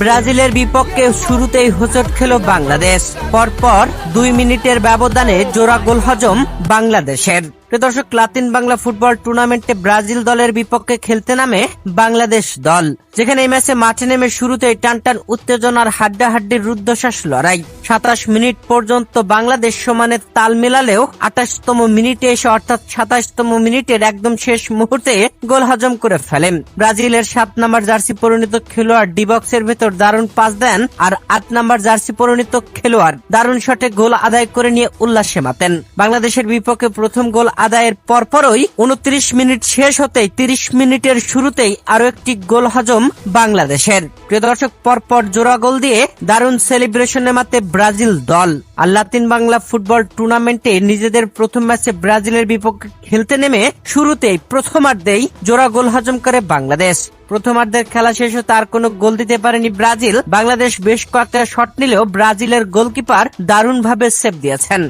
ব্রাজিলের বিপক্ষে শুরুতেই হোঁচট খেল বাংলাদেশ। পরপর 2 মিনিটের ব্যবধানে জোড়া গোল হজম বাংলাদেশের। দর্শক, লাতিন বাংলা ফুটবল টুর্নামেন্টে ব্রাজিল দলের বিপক্ষে খেলতে নামে বাংলাদেশ দল, যেখানে এই ম্যাচে মাঠে নেমে শুরুতেই টানটান উত্তেজনার হাড্ডাহাড্ডির রুদ্ধশ্বাস লড়াই। 27 মিনিট পর্যন্ত বাংলাদেশ সমানে তাল মেলালেও 28তম মিনিটে এসে অর্থাৎ 27তম মিনিটের একদম শেষ মুহূর্তে গোল হজম করে ফেলেন। ব্রাজিলের 7 নম্বর জার্সি পরিণত খেলোয়াড় ডিবক্সের ভেতর দারুণ পাস দেন, আর 8 নম্বর জার্সি পরিণত খেলোয়াড় দারুণ শটে গোল আদায় করে নিয়ে উল্লাসে মাতেন। বাংলাদেশের বিপক্ষে প্রথম গোল আদায়ের পরপরই 29 মিনিট শেষ হতেই 30 মিনিটের শুরুতেই আরো একটি গোল হজম বাংলাদেশের। প্রিয় দর্শক, পরপর জোড়া গোল দিয়ে দারুণ সেলিব্রেশনে মাতে ব্রাজিল দল। আর লাতিন বাংলা ফুটবল টুর্নামেন্টে নিজেদের প্রথম ম্যাচে ব্রাজিলের বিপক্ষে খেলতে নেমে শুরুতেই প্রথমার্ধেই জোড়া গোল হজম করে বাংলাদেশ। প্রথমার্ধের খেলা শেষ হতে আর কোনো গোল দিতে পারেনি ব্রাজিল। বাংলাদেশ বেশ কয়েকটা শট নিলেও ব্রাজিলের গোলকিপার দারুণভাবে সেভ দিয়েছেন।